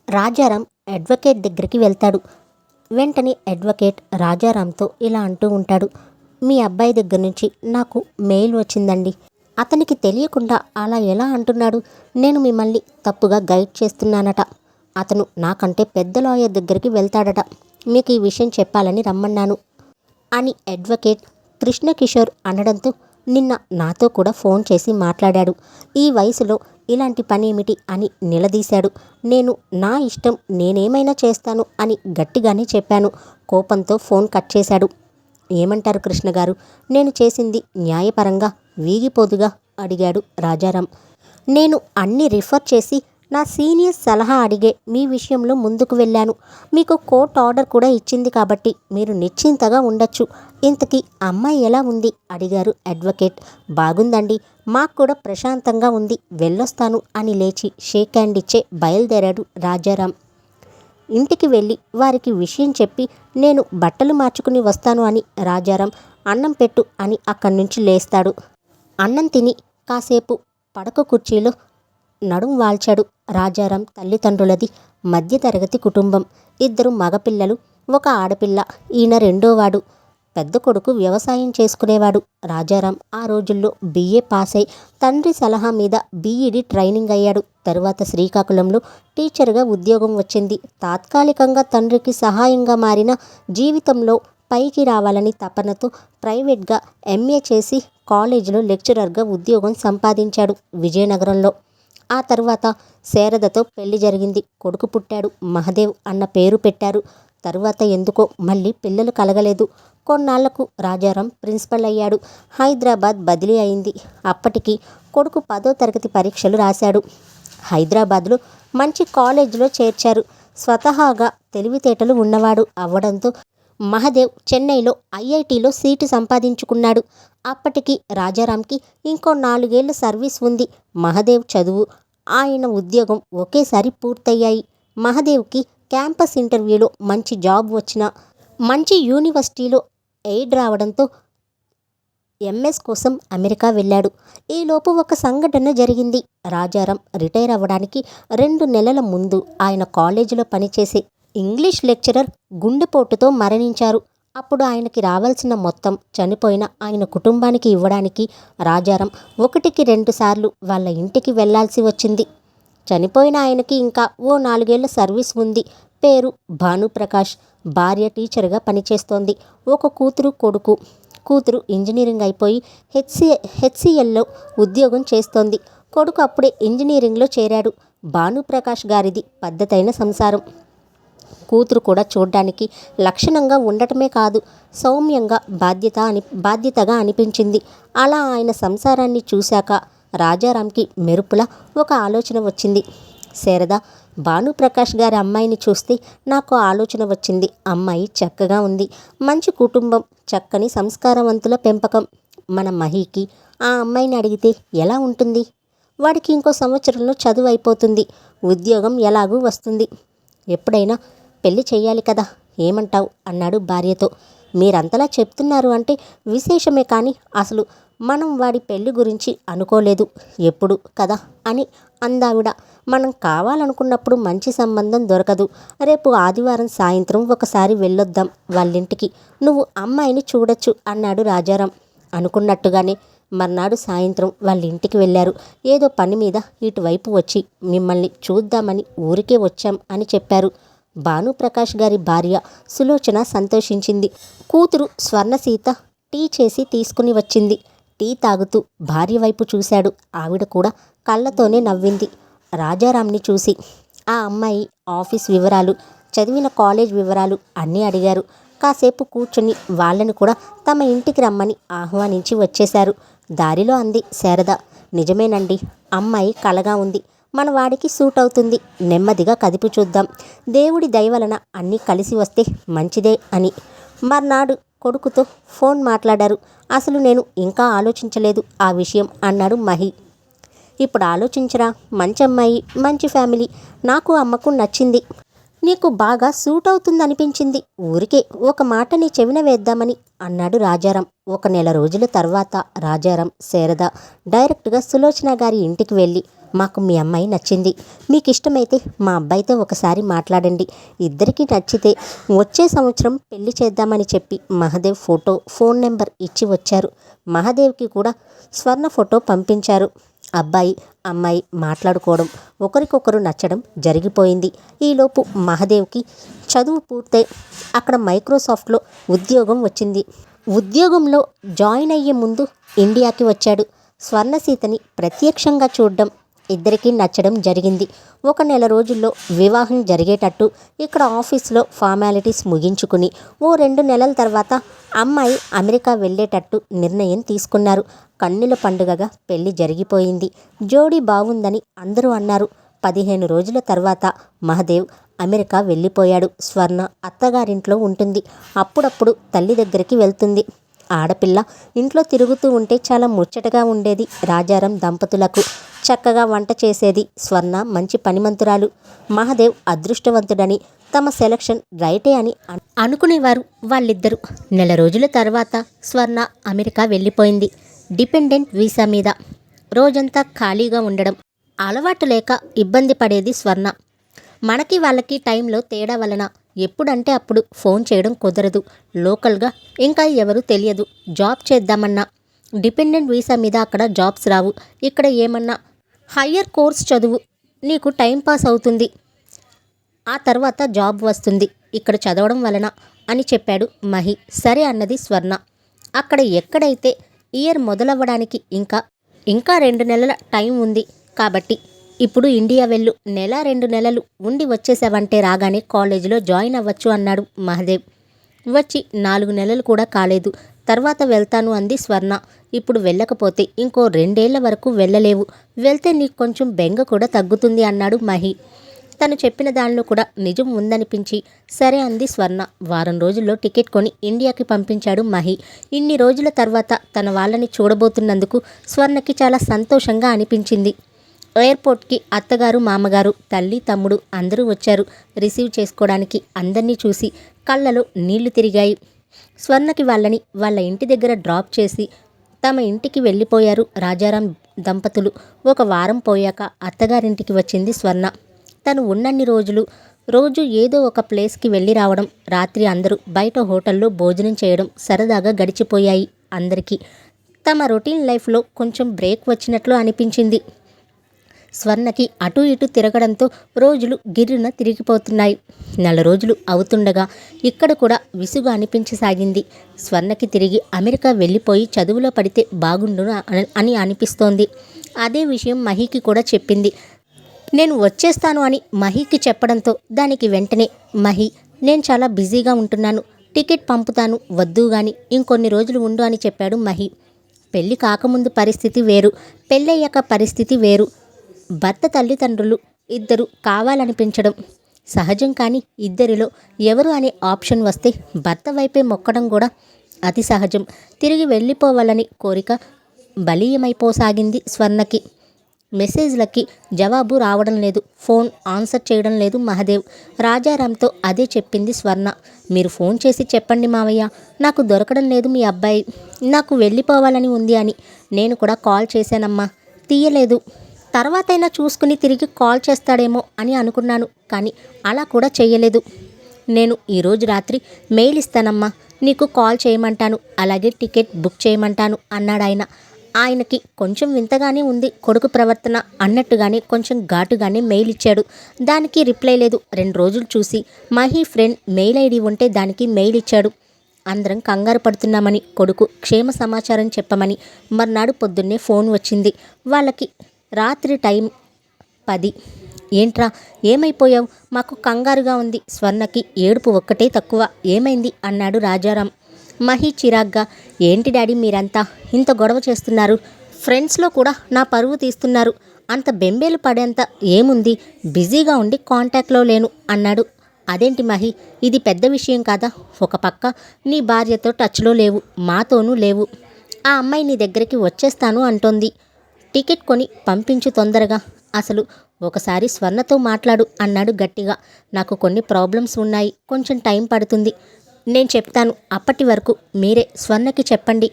Rajaram advocate దగ్గరికి వెళ్తాడు. వెంటనే అడ్వకేట్ రాజారాంతో ఇలా అంటూ ఉంటాడు. మీ అబ్బాయి దగ్గర నుంచి నాకు మెయిల్ వచ్చిందండి. అతనికి తెలియకుండా అలా ఎలా అంటున్నాడు? నేను మిమ్మల్ని తప్పుగా గైడ్ చేస్తున్నానట. అతను నాకంటే పెద్ద లాయర్ దగ్గరికి వెళ్తాడట. మీకు ఈ విషయం చెప్పాలని రమ్మన్నాను అని అడ్వకేట్ కృష్ణకిషోర్ అనడంతో, నిన్న నాతో కూడా ఫోన్ చేసి మాట్లాడాడు. ఈ వయసులో ఇలాంటి పనేమిటి అని నిలదీశాడు. నేను నా ఇష్టం నేనేమైనా చేస్తాను అని గట్టిగానే చెప్పాను. కోపంతో ఫోన్ కట్ చేశాడు. ఏమంటారు కృష్ణ గారు, నేను చేసింది న్యాయపరంగా వీగిపోదుగా అడిగాడు రాజారాం. నేను అన్ని రిఫర్ చేసి నా సీనియర్ సలహా అడిగే మీ విషయంలో ముందుకు వెళ్ళాను. మీకు కోర్ట్ ఆర్డర్ కూడా ఇచ్చింది కాబట్టి మీరు నిశ్చింతగా ఉండొచ్చు. ఇంతకీ అమ్మాయి ఎలా ఉంది అడిగారు అడ్వకేట్. బాగుందండి, మాకు కూడా ప్రశాంతంగా ఉంది, వెళ్ళొస్తాను అని లేచి షేక్ హ్యాండ్ ఇచ్చే బయలుదేరాడు రాజారాం. ఇంటికి వెళ్ళి వారికి విషయం చెప్పి నేను బట్టలు మార్చుకుని వస్తాను అని రాజారాం అన్నం పెట్టు అని అక్కడి నుంచి లేస్తాడు. అన్నం తిని కాసేపు పడక కుర్చీలో నడుం వాల్చాడు. రాజారాం తల్లిదండ్రులది మధ్యతరగతి కుటుంబం. 2 మగపిల్లలు, 1 ఆడపిల్ల. ఈయన రెండోవాడు. పెద్ద కొడుకు వ్యవసాయం చేసుకునేవాడు. రాజారాం ఆ రోజుల్లో BA పాస్ అయి తండ్రి సలహా మీద BEd ట్రైనింగ్ అయ్యాడు. తరువాత శ్రీకాకుళంలో టీచర్గా ఉద్యోగం వచ్చింది. తాత్కాలికంగా తండ్రికి సహాయంగా మారిన జీవితంలో పైకి రావాలని తపనతో ప్రైవేట్గా MA చేసి కాలేజీలో లెక్చరర్గా ఉద్యోగం సంపాదించాడు విజయనగరంలో. ఆ తర్వాత శారదతో పెళ్లి జరిగింది. కొడుకు పుట్టాడు. మహదేవ్ అన్న పేరు పెట్టారు. తరువాత ఎందుకో మళ్ళీ పిల్లలు కలగలేదు. కొన్నాళ్లకు రాజారాం ప్రిన్సిపల్ అయ్యాడు. హైదరాబాద్ బదిలీ అయింది. అప్పటికి కొడుకు 10వ తరగతి పరీక్షలు రాశాడు. హైదరాబాద్లో మంచి కాలేజీలో చేర్చారు. స్వతహాగా తెలివితేటలు ఉన్నవాడు అవ్వడంతో మహదేవ్ చెన్నైలో IITలో సీటు సంపాదించుకున్నాడు. అప్పటికి రాజారాంకి ఇంకో 4 ఏళ్ల సర్వీస్ ఉంది. మహదేవ్ చదువు, ఆయన ఉద్యోగం ఒకేసారి పూర్తయ్యాయి. మహదేవ్కి క్యాంపస్ ఇంటర్వ్యూలో మంచి జాబ్ వచ్చినా మంచి యూనివర్సిటీలో ఎయిడ్ రావడంతో MS కోసం అమెరికా వెళ్ళాడు. ఈలోపు ఒక సంఘటన జరిగింది. రాజారాం రిటైర్ అవ్వడానికి 2 నెలల ముందు ఆయన కాలేజీలో పనిచేసే ఇంగ్లీష్ లెక్చరర్ గుండెపోటుతో మరణించారు. అప్పుడు ఆయనకి రావాల్సిన మొత్తం చనిపోయిన ఆయన కుటుంబానికి ఇవ్వడానికి రాజారాం 1కి 2 సార్లు వాళ్ళ ఇంటికి వెళ్లాల్సి వచ్చింది. చనిపోయిన ఆయనకి ఇంకా ఓ 4 ఏళ్ల సర్వీస్ ఉంది. పేరు భానుప్రకాష్. భార్య టీచర్గా పనిచేస్తోంది. ఒక కూతురు, కొడుకు. కూతురు ఇంజనీరింగ్ అయిపోయి HCLలో ఉద్యోగం చేస్తోంది. కొడుకు అప్పుడే ఇంజనీరింగ్లో చేరాడు. భానుప్రకాష్ గారిది పద్ధతైన సంసారం. కూతురు కూడా చూడ్డానికి లక్షణంగా ఉండటమే కాదు, సౌమ్యంగా బాధ్యతగా అనిపించింది. అలా ఆయన సంసారాన్ని చూశాక రాజారాంకి మెరుపులా ఒక ఆలోచన వచ్చింది. శారద, భానుప్రకాష్ గారి అమ్మాయిని చూస్తే నాకు ఆలోచన వచ్చింది. అమ్మాయి చక్కగా ఉంది, మంచి కుటుంబం, చక్కని సంస్కారవంతుల పెంపకం. మన మహీకి ఆ అమ్మాయిని అడిగితే ఎలా ఉంటుంది? వాడికి ఇంకో సంవత్సరంలో చదువు అయిపోతుంది, ఉద్యోగం ఎలాగూ వస్తుంది. ఎప్పుడైనా పెళ్లి చెయ్యాలి కదా, ఏమంటావు అన్నాడు భార్యతో. మీరంతలా చెప్తున్నారు అంటే విశేషమే, కానీ అసలు మనం వాడి పెళ్లి గురించి అనుకోలేదు ఎప్పుడు కదా అని అందావిడ. మనం కావాలనుకున్నప్పుడు మంచి సంబంధం దొరకదు. రేపు ఆదివారం సాయంత్రం ఒకసారి వెళ్ళొద్దాం వాళ్ళింటికి, నువ్వు అమ్మాయిని చూడొచ్చు అన్నాడు రాజారాం. అనుకున్నట్టుగానే మర్నాడు సాయంత్రం వాళ్ళ ఇంటికి వెళ్ళారు. ఏదో పని మీద ఇటువైపు వచ్చి మిమ్మల్ని చూద్దామని ఊరికే వచ్చాం అని చెప్పారు. భానుప్రకాష్ గారి భార్య సులోచన సంతోషించింది. కూతురు స్వర్ణసీత టీ చేసి తీసుకుని వచ్చింది. టీ తాగుతూ భార్య వైపు చూశాడు. ఆవిడ కూడా కళ్ళతోనే నవ్వింది రాజారాంని చూసి. ఆ అమ్మాయి ఆఫీస్ వివరాలు, చదివిన కాలేజ్ వివరాలు అన్నీ అడిగారు. కాసేపు కూర్చుని వాళ్ళని కూడా తమ ఇంటికి రమ్మని ఆహ్వానించి వచ్చేశారు. దారిలో అంది శారద, నిజమేనండి, అమ్మాయి కళగా ఉంది, మన వాడికి సూట్ అవుతుంది, నెమ్మదిగా కదిపి చూద్దాం, దేవుడి దయవలన అన్నీ కలిసి వస్తే మంచిదే అని. మర్నాడు కొడుకుతో ఫోన్ మాట్లాడారు. అసలు నేను ఇంకా ఆలోచించలేదు ఆ విషయం అన్నాడు మహి. ఇప్పుడు ఆలోచించరా, మంచి అమ్మాయి, మంచి ఫ్యామిలీ, నాకు అమ్మకు నచ్చింది, నీకు బాగా సూట్ అవుతుందనిపించింది, ఊరికే ఒక మాట నీ చెవిన వేద్దామని అన్నాడు రాజారాం. 1 నెల రోజుల తర్వాత రాజారాం, శారద డైరెక్ట్గా సులోచన గారి ఇంటికి వెళ్ళి మాకు మీ అమ్మాయి నచ్చింది. మీకు ఇష్టమైతే మా అబ్బాయితో ఒకసారి మాట్లాడండి. ఇద్దరికీ నచ్చితే వచ్చే సంవత్సరం పెళ్లి చేద్దామని చెప్పి మహదేవ్ ఫోన్ నెంబర్ ఇచ్చి వచ్చారు. మహదేవ్కి కూడా స్వర్ణ ఫోటో పంపించారు. అబ్బాయి అమ్మాయి మాట్లాడుకోవడం, ఒకరికొకరు నచ్చడం జరిగిపోయింది. ఈలోపు మహదేవ్కి చదువు పూర్తయి అక్కడ మైక్రోసాఫ్ట్లో ఉద్యోగం వచ్చింది. ఉద్యోగంలో జాయిన్ అయ్యే ముందు ఇండియాకి వచ్చాడు. స్వర్ణసీతని ప్రత్యక్షంగా చూడడం, ఇద్దరికీ నచ్చడం జరిగింది. 1 నెల రోజుల్లో వివాహం జరిగేటట్టు ఇక్కడ ఆఫీస్లో ఫార్మాలిటీస్ ముగించుకుని 2 నెలల తర్వాత అమ్మాయి అమెరికా వెళ్ళేటట్టు నిర్ణయం తీసుకున్నారు. కన్నుల పండుగగా పెళ్లి జరిగిపోయింది. జోడీ బాగుందని అందరూ అన్నారు. 15 రోజుల తర్వాత మహదేవ్ అమెరికా వెళ్ళిపోయాడు. స్వర్ణ అత్తగారింట్లో ఉంటుంది. అప్పుడప్పుడు తల్లి దగ్గరికి వెళ్తుంది. ఆడపిల్ల ఇంట్లో తిరుగుతూ ఉంటే చాలా ముచ్చటగా ఉండేది రాజారాం దంపతులకు. చక్కగా వంట చేసేది స్వర్ణ. మంచి పనిమంతురాలు. మహదేవ్ అదృష్టవంతుడని, తమ సెలక్షన్ రైటే అని అనుకునేవారు వాళ్ళిద్దరూ. నెల రోజుల తర్వాత స్వర్ణ అమెరికా వెళ్ళిపోయింది. డిపెండెంట్ వీసా మీద. రోజంతా ఖాళీగా ఉండడం అలవాటు లేక ఇబ్బంది పడేది స్వర్ణ. మనకి వాళ్ళకి టైంలో తేడా వలన ఎప్పుడంటే అప్పుడు ఫోన్ చేయడం కుదరదు. లోకల్గా ఇంకా ఎవరు తెలియదు. జాబ్ చేద్దామన్నా డిపెండెంట్ వీసా మీద అక్కడ జాబ్స్ రావు. ఇక్కడ ఏమన్నా హయ్యర్ కోర్స్ చదువు, నీకు టైం పాస్ అవుతుంది, ఆ తర్వాత జాబ్ వస్తుంది ఇక్కడ చదవడం వలన అని చెప్పాడు మహి. సరే అన్నది స్వర్ణ. అక్కడ ఎక్కడైతే ఇయర్ మొదలవ్వడానికి ఇంకా 2 నెలల టైం ఉంది కాబట్టి ఇప్పుడు ఇండియా వెళ్ళు, 1-2 నెలలు ఉండి వచ్చేసావంటే రాగానే కాలేజీలో జాయిన్ అవ్వచ్చు అన్నాడు మహదేవ్. వచ్చి 4 నెలలు కూడా కాలేదు. తర్వాత వెళ్తాను అంది స్వర్ణ. ఇప్పుడు వెళ్ళకపోతే ఇంకో 2 ఏళ్ల వరకు వెళ్ళలేవు. వెళ్తే నీకు కొంచెం బెంగ కూడా తగ్గుతుంది అన్నాడు మహి. తను చెప్పిన దానిలో కూడా నిజం ఉందనిపించి సరే అంది స్వర్ణ. వారం రోజుల్లో టికెట్ కొని ఇండియాకి పంపించాడు మహి. ఇన్ని రోజుల తర్వాత తన వాళ్ళని చూడబోతున్నందుకు స్వర్ణకి చాలా సంతోషంగా అనిపించింది. ఎయిర్పోర్ట్కి అత్తగారు, మామగారు, తల్లి, తమ్ముడు అందరూ వచ్చారు రిసీవ్ చేసుకోవడానికి. అందరినీ చూసి కళ్ళలో నీళ్లు తిరిగాయి. స్వర్ణకి వాళ్ళ ఇంటి దగ్గర డ్రాప్ చేసి తమ ఇంటికి వెళ్ళిపోయారు రాజారాం దంపతులు. 1 వారం పోయాక అత్తగారింటికి వచ్చింది స్వర్ణ. తను ఉన్నన్ని రోజు ఏదో ఒక ప్లేస్కి వెళ్ళి రావడం, రాత్రి అందరూ బయట హోటల్లో భోజనం చేయడం సరదాగా గడిచిపోయాయి అందరికీ. తమ రొటీన్ లైఫ్లో కొంచెం బ్రేక్ వచ్చినట్లు అనిపించింది స్వర్ణకి. అటు ఇటు తిరగడంతో రోజులు గిర్రున తిరిగిపోతున్నాయి. 4 రోజులు అవుతుండగా ఇక్కడ కూడా విసుగు అనిపించసాగింది స్వర్ణకి. తిరిగి అమెరికా వెళ్ళిపోయి చదువులో పడితే బాగుండును అని అనిపిస్తోంది. అదే విషయం మహికి కూడా చెప్పింది. నేను వచ్చేస్తాను అని మహికి చెప్పడంతో దానికి వెంటనే మహి, నేను చాలా బిజీగా ఉంటున్నాను, టికెట్ పంపుతాను, వద్దు గాని ఇంకొన్ని రోజులు ఉండు అని చెప్పాడు మహి. పెళ్లి కాకముందు పరిస్థితి వేరు, పెళ్ళయ్యాక పరిస్థితి వేరు. భర్త తల్లిదండ్రులు ఇద్దరు కావాలనిపించడం సహజం. కానీ ఇద్దరిలో ఎవరు అనే ఆప్షన్ వస్తే భర్త వైపే మొక్కడం కూడా అతి సహజం. తిరిగి వెళ్ళిపోవాలని కోరిక బలీయమైపోసాగింది స్వర్ణకి. మెసేజ్లకి జవాబు రావడం లేదు. ఫోన్ ఆన్సర్ చేయడం లేదు మహదేవ్. రాజారాంతో అదే చెప్పింది స్వర్ణ. మీరు ఫోన్ చేసి చెప్పండి మావయ్య, నాకు దొరకడం లేదు మీ అబ్బాయి, నాకు వెళ్ళిపోవాలని ఉంది అని. నేను కూడా కాల్ చేశానమ్మా, తీయలేదు. తర్వాతైనా చూసుకుని తిరిగి కాల్ చేస్తాడేమో అని అనుకున్నాను, కానీ అలా కూడా చేయలేదు. నేను ఈరోజు రాత్రి మెయిల్ ఇస్తానమ్మా, నీకు కాల్ చేయమంటాను, అలాగే టికెట్ బుక్ చేయమంటాను అన్నాడాయన. ఆయనకి కొంచెం వింతగానే ఉంది కొడుకు ప్రవర్తన అన్నట్టుగానే కొంచెం ఘాటుగానే మెయిల్ ఇచ్చాడు. దానికి రిప్లై లేదు. 2 రోజులు చూసి మహి ఫ్రెండ్ మెయిల్ ఐడి ఉంటే దానికి మెయిల్ ఇచ్చాడు. అందరం కంగారు పడుతున్నామని, కొడుకు క్షేమ సమాచారం చెప్పమని. మర్నాడు పొద్దున్నే ఫోన్ వచ్చింది వాళ్ళకి. రాత్రి టైం 10. ఏంట్రా ఏమైపోయావు, మాకు కంగారుగా ఉంది. స్వర్ణకి ఏడుపు ఒక్కటే తక్కువ. ఏమైంది అన్నాడు రాజారాం. మహి చిరాగ్గా, ఏంటి డాడీ మీరంతా ఇంత గొడవ చేస్తున్నారు, ఫ్రెండ్స్లో కూడా నా పరువు తీస్తున్నారు, అంత బెంబేలు పడేంత ఏముంది, బిజీగా ఉండి కాంటాక్ట్లో లేను అన్నాడు. అదేంటి మహి, ఇది పెద్ద విషయం కాదా? ఒక పక్క నీ భార్యతో టచ్లో లేవు, మాతోనూ లేవు. ఆ అమ్మాయి నీ దగ్గరికి వచ్చేస్తాను అంటోంది. టికెట్ కొని పంపించు తొందరగా. అసలు ఒకసారి స్వర్ణతో మాట్లాడు అన్నాడు గట్టిగా. నాకు కొన్ని ప్రాబ్లమ్స్ ఉన్నాయి, కొంచెం టైం పడుతుంది, నేను చెప్తాను, అప్పటి వరకు మీరే స్వర్ణకి చెప్పండి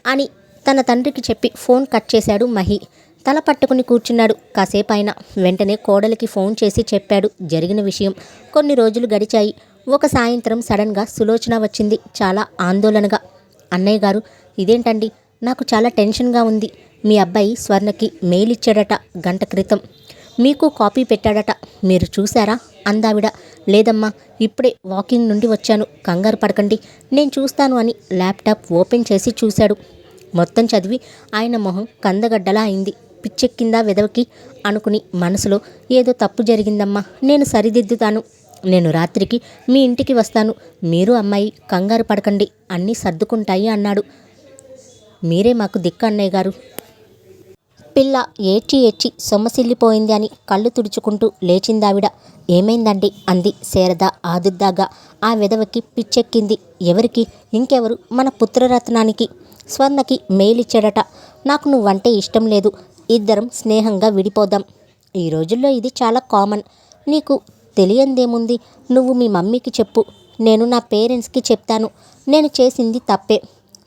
అని తన తండ్రికి చెప్పి ఫోన్ కట్ చేశాడు మహి. తల పట్టుకుని కూర్చున్నాడు. కాసేపు ఆయన వెంటనే కోడలికి ఫోన్ చేసి చెప్పాడు జరిగిన విషయం. కొన్ని రోజులు గడిచాయి. ఒక సాయంత్రం సడన్గా సులోచన వచ్చింది, చాలా ఆందోళనగా. అన్నయ్య గారు, ఇదేంటండి, నాకు చాలా టెన్షన్గా ఉంది. మీ అబ్బాయి స్వర్ణకి మెయిల్ ఇచ్చాడట గంట క్రితం. మీకు కాపీ పెట్టాడట, మీరు చూసారా అందావిడ. లేదమ్మా, ఇప్పుడే వాకింగ్ నుండి వచ్చాను, కంగారు పడకండి, నేను చూస్తాను అని ల్యాప్టాప్ ఓపెన్ చేసి చూశాడు. మొత్తం చదివి ఆయన మొహం కందగడ్డలా అయింది. పిచ్చెక్కిందా వెదవకి అనుకుని మనసులో, ఏదో తప్పు జరిగిందమ్మా, నేను సరిదిద్దుతాను, నేను రాత్రికి మీ ఇంటికి వస్తాను, మీరు అమ్మాయి కంగారు పడకండి, అన్నీ సర్దుకుంటాయి అన్నాడు. మీరే మాకు దిక్కు అన్నయ్య గారు. పిల్ల ఏడ్చి ఏడ్చి సొమ్మసిల్లిపోయింది అని కళ్ళు తుడుచుకుంటూ లేచిందావిడ. ఏమైందండి అంది శారద ఆదుద్దాగా. ఆ విధవకి పిచ్చెక్కింది. ఎవరికి? ఇంకెవరు, మన పుత్రరత్నానికి. స్వర్ణకి మెయిల్ ఇచ్చాడట. నాకు నువ్వంటే ఇష్టం లేదు, ఇద్దరం స్నేహంగా విడిపోదాం. ఈ రోజుల్లో ఇది చాలా కామన్. నీకు తెలియందేముంది, నువ్వు మీ మమ్మీకి చెప్పు, నేను నా పేరెంట్స్కి చెప్తాను. నేను చేసింది తప్పే,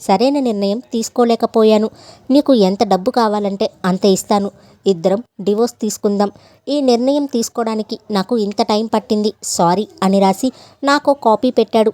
సరైన నిర్ణయం తీసుకోలేకపోయాను. నీకు ఎంత డబ్బు కావాలంటే అంత ఇస్తాను, ఇద్దరం డివోర్స్ తీసుకుందాం. ఈ నిర్ణయం తీసుకోవడానికి నాకు ఇంత టైం పట్టింది, సారీ అని రాసి నాకో కాపీ పెట్టాడు.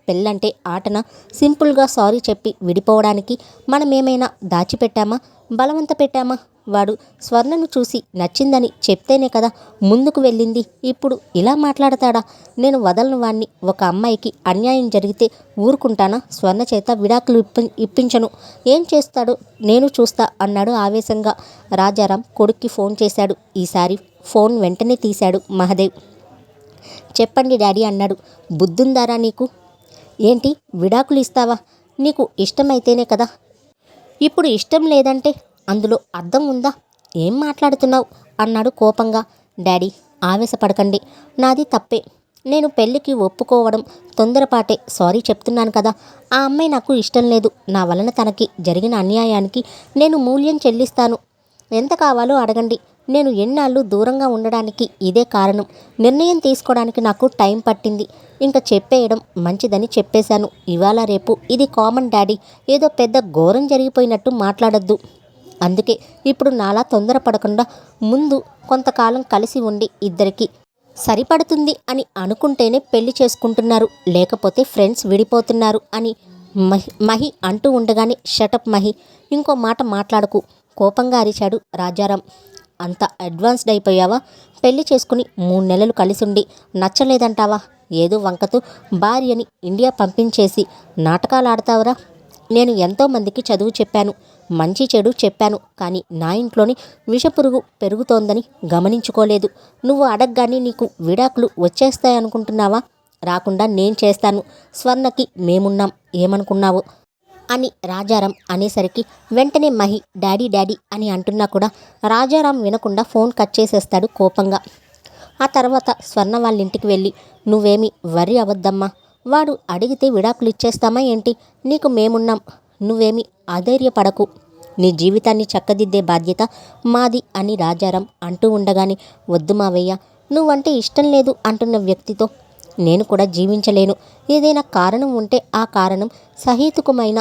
పెళ్ళంటే ఆటన? సింపుల్గా సారీ చెప్పి విడిపోవడానికి మనమేమైనా దాచిపెట్టామా, బలవంత పెట్టామా? వాడు స్వర్ణను చూసి నచ్చిందని చెప్తేనే కదా ముందుకు వెళ్ళింది. ఇప్పుడు ఇలా మాట్లాడతాడా? నేను వదలను వాణ్ణి. ఒక అమ్మాయికి అన్యాయం జరిగితే ఊరుకుంటానా? స్వర్ణ చేత విడాకులు ఇప్పించను. ఏం చేస్తాడో నేను చూస్తా అన్నాడు ఆవేశంగా. రాజారాం కొడుక్కి ఫోన్ చేశాడు. ఈసారి ఫోన్ వెంటనే తీశాడు మహదేవ్. చెప్పండి డాడీ అన్నాడు. బుద్ధుందారా నీకు? ఏంటి, విడాకులు ఇస్తావా? నీకు ఇష్టమైతేనే కదా. ఇప్పుడు ఇష్టం లేదంటే అందులో అర్థం ఉందా? ఏం మాట్లాడుతున్నావు అన్నాడు కోపంగా. డాడీ, ఆవేశపడకండి, నాది తప్పే. నేను పెళ్ళికి ఒప్పుకోవడం తొందరపాటే, సారీ చెప్తున్నాను కదా. ఆ అమ్మాయి నాకు ఇష్టం లేదు. నా వలన తనకి జరిగిన అన్యాయానికి నేను మూల్యం చెల్లిస్తాను. ఎంత కావాలో అడగండి. నేను ఎన్నాళ్ళు దూరంగా ఉండడానికి ఇదే కారణం. నిర్ణయం తీసుకోవడానికి నాకు టైం పట్టింది. ఇంకా చెప్పేయడం మంచిదని చెప్పేశాను. ఇవాళ రేపు ఇది కామన్ డాడీ. ఏదో పెద్ద ఘోరం జరిగిపోయినట్టు మాట్లాడద్దు. అందుకే ఇప్పుడు నాలా తొందరపడకుండా ముందు కొంతకాలం కలిసి ఉండి ఇద్దరికి సరిపడుతుంది అని అనుకుంటేనే పెళ్లి చేసుకుంటున్నారు, లేకపోతే ఫ్రెండ్స్ విడిపోతున్నారు అని మహి అంటూ ఉండగానే షటప్ మహి, ఇంకో మాట మాట్లాడకు, కోపంగా అరిచాడు రాజారాం. అంత అడ్వాన్స్డ్ అయిపోయావా? పెళ్లి చేసుకుని 3 నెలలు కలిసుండి నచ్చలేదంటావా? ఏదో వంకతో భార్యని ఇండియా పంపించేసి నాటకాలు ఆడతావరా? నేను ఎంతోమందికి చదువు చెప్పాను, మంచి చెడు చెప్పాను, కానీ నా ఇంట్లోని విషపురుగు పెరుగుతోందని గమనించుకోలేదు. నువ్వు అడగగానే నీకు విడాకులు వచ్చేస్తాయనుకుంటున్నావా? రాకుండా నేను చేస్తాను. స్వర్ణకి మేమున్నాం, ఏమనుకున్నావు అని రాజారాం అనేసరికి వెంటనే మహి డాడీ డాడీ అని అంటున్నా కూడా రాజారాం వినకుండా ఫోన్ కట్ చేసేస్తాడు కోపంగా. ఆ తర్వాత స్వర్ణ వాళ్ళ ఇంటికి వెళ్ళి, నువ్వేమీ వర్రీ అవ్వద్దమ్మా, వాడు అడిగితే విడాకులు ఇచ్చేస్తామా ఏంటి? నీకు మేమున్నాం, నువ్వేమీ అధైర్యపడకు, నీ జీవితాన్ని చక్కదిద్దే బాధ్యత మాది అని రాజారాం అంటూ ఉండగానే, వద్దు మావయ్య, నువ్వంటే ఇష్టం లేదు అంటున్న వ్యక్తితో నేను కూడా జీవించలేను. ఏదైనా కారణం ఉంటే ఆ కారణం సహేతుకమైన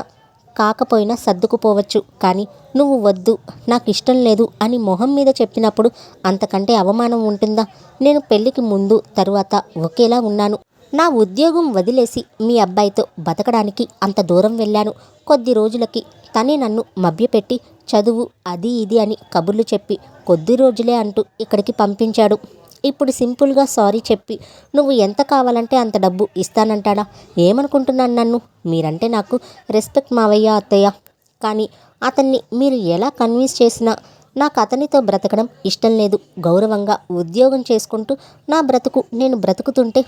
కాకపోయినా సర్దుకుపోవచ్చు, కానీ నువ్వు వద్దు, నాకు ఇష్టం లేదు అని మొహం మీద చెప్పినప్పుడు అంతకంటే అవమానం ఉంటుందా? నేను పెళ్ళికి ముందు తరువాత ఒకేలా ఉన్నాను. నా ఉద్యోగం వదిలేసి మీ అబ్బాయితో బతకడానికి అంత దూరం వెళ్ళాను. కొద్ది రోజులకి తనే నన్ను మభ్యపెట్టి చదువు అది ఇది అని కబుర్లు చెప్పి కొద్ది రోజులే అంటూ ఇక్కడికి పంపించాడు. ఇప్పుడు సింపుల్గా సారీ చెప్పి నువ్వు ఎంత కావాలంటే అంత డబ్బు ఇస్తానంటాడా? ఏమనుకుంటున్నాను నన్ను? మీరంటే నాకు రెస్పెక్ట్ మావయ్య అత్తయ్య, కానీ అతన్ని మీరు ఎలా కన్విన్స్ చేసినా నాకు అతనితో బ్రతకడం ఇష్టం లేదు. గౌరవంగా ఉద్యోగం చేసుకుంటూ నా బ్రతుకు నేను బ్రతుకుతుంటే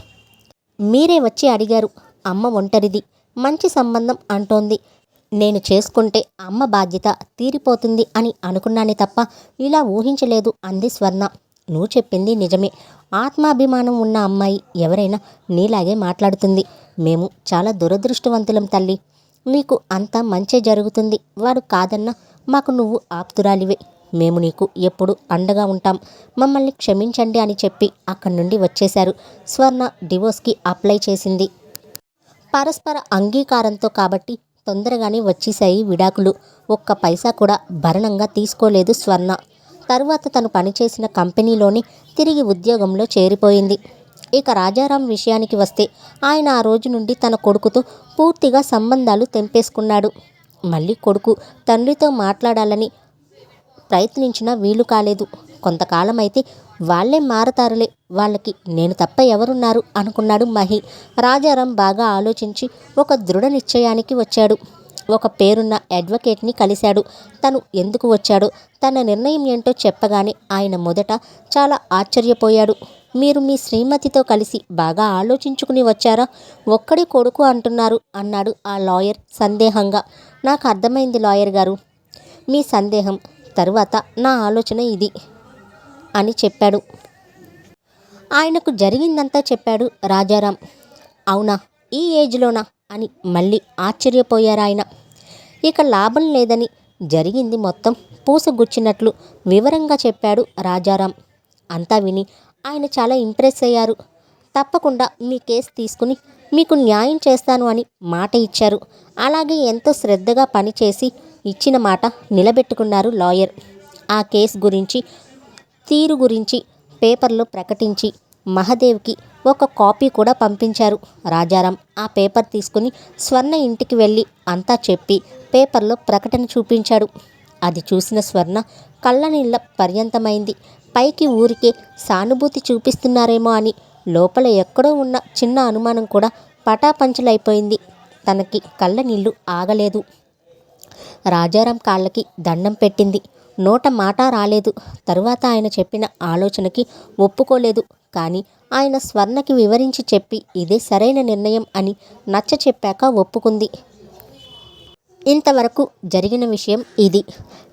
మీరే వచ్చి అడిగారు. అమ్మ ఒంటరిది, మంచి సంబంధం అంటోంది, నేను చేసుకుంటే అమ్మ బాధ్యత తీరిపోతుంది అని అనుకున్నానే తప్ప ఇలా ఊహించలేదు అంది స్వర్ణ. నువ్వు చెప్పింది నిజమే. ఆత్మాభిమానం ఉన్న అమ్మాయి ఎవరైనా నీలాగే మాట్లాడుతుంది. మేము చాలా దురదృష్టవంతులం తల్లి. నీకు అంతా మంచే జరుగుతుంది. వాడు కాదన్నా మాకు నువ్వు ఆప్తురాలివే. మేము నీకు ఎప్పుడు అండగా ఉంటాం. మమ్మల్ని క్షమించండి అని చెప్పి అక్కడి నుండి వచ్చేశారు. స్వర్ణ డివోర్స్కి అప్లై చేసింది. పరస్పర అంగీకారంతో కాబట్టి తొందరగానే వచ్చేసాయి విడాకులు. ఒక్క పైసా కూడా భరణంగా తీసుకోలేదు స్వర్ణ. తరువాత తను పనిచేసిన కంపెనీలోనే తిరిగి ఉద్యోగంలో చేరిపోయింది. ఇక రాజారాం విషయానికి వస్తే ఆయన ఆ రోజు నుండి తన కొడుకుతో పూర్తిగా సంబంధాలు తెంపేసుకున్నాడు. మళ్ళీ కొడుకు తండ్రితో మాట్లాడాలని ప్రయత్నించినా వీలు కాలేదు. కొంతకాలం అయితే వాళ్ళే మారతారులే, వాళ్ళకి నేను తప్ప ఎవరున్నారు అనుకున్నాడు మహి. రాజారాం బాగా ఆలోచించి ఒక దృఢ నిశ్చయానికి వచ్చాడు. ఒక పేరున్న అడ్వకేట్ని కలిశాడు. తను ఎందుకు వచ్చాడో, తన నిర్ణయం ఏంటో చెప్పగానే ఆయన మొదట చాలా ఆశ్చర్యపోయాడు. మీరు మీ శ్రీమతితో కలిసి బాగా ఆలోచించుకుని వచ్చారా? ఒక్కడి కొడుకు అంటున్నారు అన్నాడు ఆ లాయర్ సందేహంగా. నాకు అర్థమైంది లాయర్ గారు మీ సందేహం. తరువాత నా ఆలోచన ఇది అని చెప్పాడు. ఆయనకు జరిగిందంతా చెప్పాడు రాజారాం. అవునా, ఈ ఏజ్లోనా అని మళ్ళీ ఆశ్చర్యపోయారాయన. ఇక లాభం లేదని జరిగింది మొత్తం పూసగుచ్చినట్లు వివరంగా చెప్పాడు రాజారాం. అంతా విని ఆయన చాలా ఇంప్రెస్ అయ్యారు. తప్పకుండా మీ కేసు తీసుకుని మీకు న్యాయం చేస్తాను అని మాట ఇచ్చారు. అలాగే ఎంతో శ్రద్ధగా పనిచేసి ఇచ్చిన మాట నిలబెట్టుకున్నారు లాయర్. ఆ కేసు గురించి, తీరు గురించి పేపర్లో ప్రకటించి మహదేవ్కి ఒక కాపీ కూడా పంపించారు రాజారాం. ఆ పేపర్ తీసుకుని స్వర్ణ ఇంటికి వెళ్ళి అంతా చెప్పి పేపర్లో ప్రకటన చూపించాడు. అది చూసిన స్వర్ణ కళ్ళనీళ్ళ పర్యంతమైంది. పైకి ఊరికే సానుభూతి చూపిస్తున్నారేమో అని లోపల ఎక్కడో ఉన్న చిన్న అనుమానం కూడా పటాపంచలైపోయింది. తనకి కళ్ళనీళ్ళు ఆగలేదు. రాజారాం కాళ్ళకి దండం పెట్టింది. నోట మాట రాలేదు. తరువాత ఆయన చెప్పిన ఆలోచనకి ఒప్పుకోలేదు. కానీ ఆయన స్వర్ణకి వివరించి చెప్పి ఇదే సరైన నిర్ణయం అని నచ్చ చెప్పాక ఒప్పుకుంది. ఇంతవరకు జరిగిన విషయం ఇది.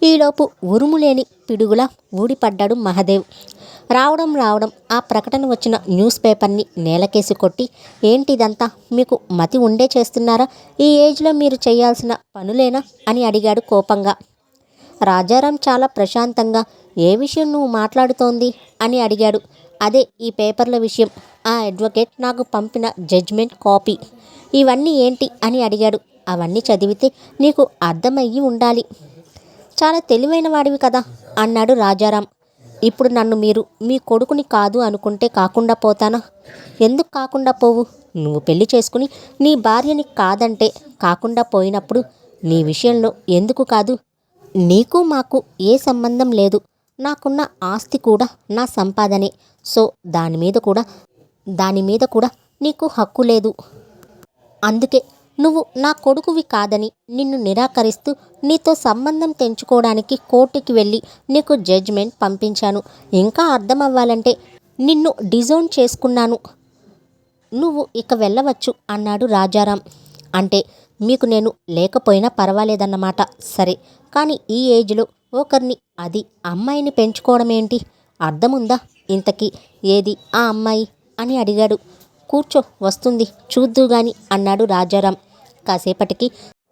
ఈలోపు ఉరుములేని పిడుగులా ఊడిపడ్డాడు మహదేవ్. రావడం ఆ ప్రకటన వచ్చిన న్యూస్ పేపర్ని నేలకేసి కొట్టి, ఏంటిదంతా, మీకు మతి ఉండే చేస్తున్నారా? ఈ ఏజ్లో మీరు చేయాల్సిన పనులేనా అని అడిగాడు కోపంగా. రాజారాం చాలా ప్రశాంతంగా, ఏ విషయం నువ్వు మాట్లాడుతోంది అని అడిగాడు. అదే ఈ పేపర్ల విషయం. ఆ అడ్వకేట్ నాకు పంపిన జడ్జ్మెంట్ కాపీ. ఇవన్నీ ఏంటి అని అడిగాడు. అవన్నీ చదివితే నీకు అర్థమయ్యి ఉండాలి. చాలా తెలివైన వాడివి కదా అన్నాడు రాజారాం. ఇప్పుడు నన్ను మీరు మీ కొడుకుని కాదు అనుకుంటే కాకుండా పోతానా? ఎందుకు కాకుండా పోవు? నువ్వు పెళ్లి చేసుకుని నీ భార్యని కాదంటే కాకుండా పోయినప్పుడు నీ విషయంలో ఎందుకు కాదు? నీకు మాకు ఏ సంబంధం లేదు. నాకున్న ఆస్తి కూడా నా సంపాదనే. సో దాని మీద కూడా నీకు హక్కు లేదు. అందుకే నువ్వు నా కొడుకువి కాదని నిన్ను నిరాకరిస్తూ నీతో సంబంధం తెంచుకోవడానికి కోర్టుకి వెళ్ళి నీకు జడ్జిమెంట్ పంపించాను. ఇంకా అర్థం అవ్వాలంటే నిన్ను డిజోన్ చేసుకున్నాను. నువ్వు ఇక వెళ్ళవచ్చు అన్నాడు రాజారాం. అంటే మీకు నేను లేకపోయినా పర్వాలేదన్నమాట. సరే, కానీ ఈ ఏజ్లో ఒకరిని, అది అమ్మాయిని పెంచుకోవడం ఏంటి? అర్థముందా ఇంతకీ? ఏది ఆ అమ్మాయి అని అడిగాడు. కూర్చో, వస్తుంది, చూద్దు గాని అన్నాడు రాజారాం. కాసేపటికి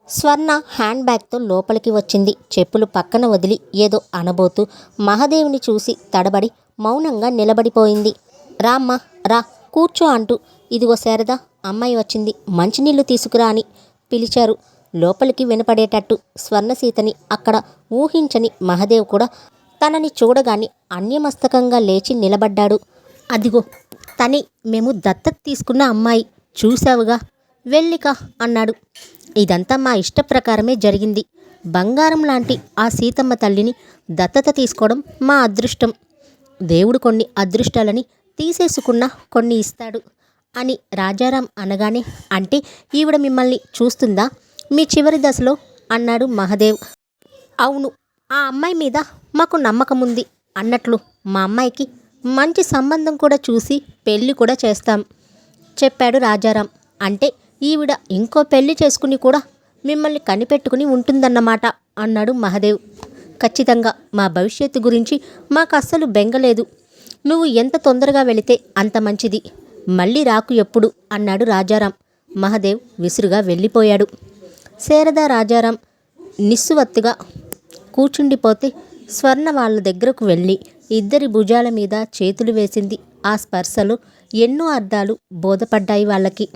స్వర్ణ హ్యాండ్ బ్యాగ్తో లోపలికి వచ్చింది. చెప్పులు పక్కన వదిలి ఏదో అనబోతూ మహదేవ్ని చూసి తడబడి మౌనంగా నిలబడిపోయింది. రామ్మా రా, కూర్చో అంటూ, ఇదిగో శారద, అమ్మాయి వచ్చింది, మంచినీళ్లు తీసుకురా అని పిలిచారు. లోపలికి వినపడేటట్టు స్వర్ణసీతని అక్కడ ఊహించని మహదేవ్ కూడా తనని చూడగానే అన్యమస్తకంగా లేచి నిలబడ్డాడు. అదిగో తనే, మేము దత్తత తీసుకున్న అమ్మాయి, చూశావుగా, వెళ్ళిక అన్నాడు. ఇదంతా మా ఇష్ట ప్రకారమే జరిగింది. బంగారం లాంటి ఆ సీతమ్మ తల్లిని దత్తత తీసుకోవడం మా అదృష్టం. దేవుడు కొన్ని అదృష్టాలని తీసేసుకున్నా కొన్ని ఇస్తాడు అని రాజారాం అనగానే, అంటే ఈవిడ మిమ్మల్ని చూస్తుందా మీ చివరి దశలో అన్నాడు మహదేవ్. అవును, ఆ అమ్మాయి మీద మాకు నమ్మకం ఉంది అన్నట్లు మా అమ్మాయికి మంచి సంబంధం కూడా చూసి పెళ్ళి కూడా చేస్తాం చెప్పాడు రాజారాం. అంటే ఈవిడ ఇంకో పెళ్లి చేసుకుని కూడా మిమ్మల్ని కనిపెట్టుకుని ఉంటుందన్నమాట అన్నాడు మహదేవ్. ఖచ్చితంగా, మా భవిష్యత్తు గురించి మాకు అస్సలు బెంగలేదు. నువ్వు ఎంత తొందరగా వెళితే అంత మంచిది. మళ్ళీ రాకు ఎప్పుడు అన్నాడు రాజారాం. మహదేవ్ విసురుగా వెళ్ళిపోయాడు. శారద రాజారాం నిస్సువత్తుగా కూర్చుండిపోతే స్వర్ణ వాళ్ళ దగ్గరకు వెళ్ళి ఇద్దరి భుజాల మీద చేతులు వేసింది. ఆ స్పర్శలో ఎన్నో అర్థాలు బోధపడ్డాయి వాళ్ళకి.